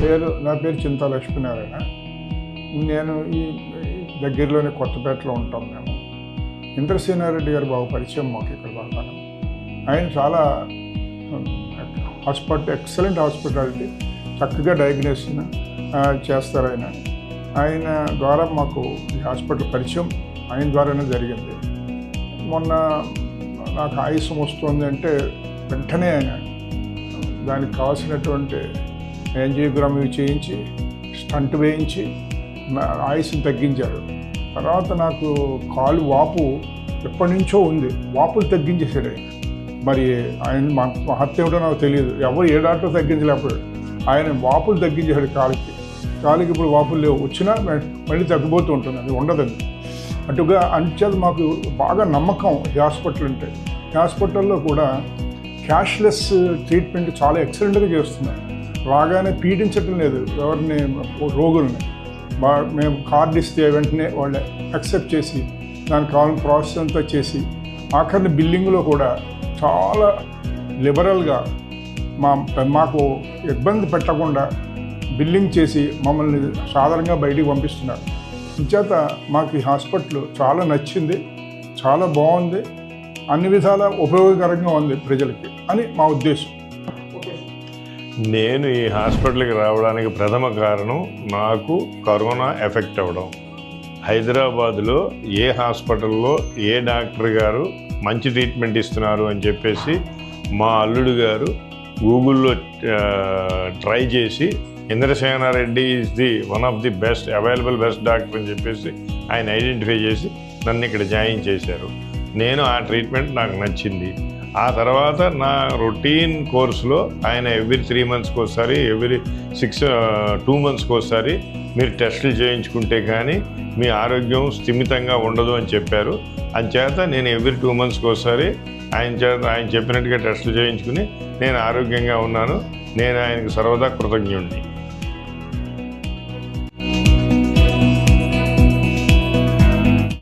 నా పేరు చింతా లక్ష్మీనారాయణ. నేను ఈ దగ్గరలోనే కొత్తపేటలో ఉంటాం మేము. ఇంద్రసేనారెడ్డి గారు బాగా పరిచయం మాకు ఇక్కడ బాగా. ఆయన చాలా ఎక్సలెంట్ హాస్పిటాలిటీ, చక్కగా డయాగ్నోసిస్ చేస్తారు ఆయన ద్వారా మాకు ఈ హాస్పిటల్ పరిచయం ఆయన ద్వారానే జరిగింది. మొన్న నాకు ఆయుసం వస్తుంది అంటే వెంటనే ఆయన దానికి కావాల్సినటువంటి యాంజియోగ్రామ్ చేయించి స్టంట్ వేయించి ఆయుస్ని తగ్గించారు. తర్వాత నాకు కాలు వాపు ఎప్పటి నుంచో ఉంది, వాపులు తగ్గించేసాడు ఆయన. మరి ఆయన మహత్యం ఏమిటో నాకు తెలియదు, ఎవరు ఏ డాక్టర్ తగ్గించలేకపోయాడు. ఆయన వాపులు తగ్గించేసాడు కాలికి ఇప్పుడు వాపులు లేవు, వచ్చినా మళ్ళీ తగ్గిపోతూ ఉంటుంది, అది ఉండదండి. అటుగా అంచేది మాకు బాగా నమ్మకం ఈ హాస్పిటల్ అంటే. ఈ హాస్పిటల్లో కూడా క్యాష్లెస్ ట్రీట్మెంట్ చాలా ఎక్సలెంట్గా చేస్తున్నారు. రాగానే పీడించడం లేదు ఎవరిని, రోగుల్ని. మేము కార్డు ఇస్తే వెంటనే వాళ్ళు యాక్సెప్ట్ చేసి దానికి కావాలని ప్రాసెస్ అంతా చేసి ఆఖరిని బిల్లింగ్లో కూడా చాలా లిబరల్గా మాకు ఇబ్బంది పెట్టకుండా బిల్లింగ్ చేసి మమ్మల్ని సాధారణంగా బయటికి పంపిస్తున్నారు. ఇంచేత మాకు ఈ హాస్పిటల్ చాలా నచ్చింది, చాలా బాగుంది, అన్ని విధాల ఉపయోగకరంగా ఉంది ప్రజలకి అని మా ఉద్దేశం. నేను ఈ హాస్పిటల్కి రావడానికి ప్రథమ కారణం నాకు కరోనా ఎఫెక్ట్ అవ్వడం. హైదరాబాద్లో ఏ హాస్పిటల్లో ఏ డాక్టర్ గారు మంచి ట్రీట్మెంట్ ఇస్తున్నారు అని చెప్పేసి మా అల్లుడు గారు గూగుల్లో ట్రై చేసి Indrasena Reddy is the one of the best available best doctor అని చెప్పేసి ఆయన ఐడెంటిఫై చేసి నన్ను ఇక్కడ జాయిన్ చేశారు. నేను ఆ ట్రీట్మెంట్ నాకు నచ్చింది. ఆ తర్వాత నా రొటీన్ కోర్సులో ఆయన ఎవ్రీ 3 monthsకి ఒకసారి, ఎవ్రీ 2 monthsకి ఒకసారి మీరు టెస్టులు చేయించుకుంటే కానీ మీ ఆరోగ్యం స్థిమితంగా ఉండదు అని చెప్పారు. అంచేత నేను ఎవ్రీ 2 monthsకి ఒకసారి ఆయన చెప్పినట్టుగా టెస్టులు చేయించుకుని నేను ఆరోగ్యంగా ఉన్నాను. నేను ఆయనకు సర్వదా కృతజ్ఞుడిని.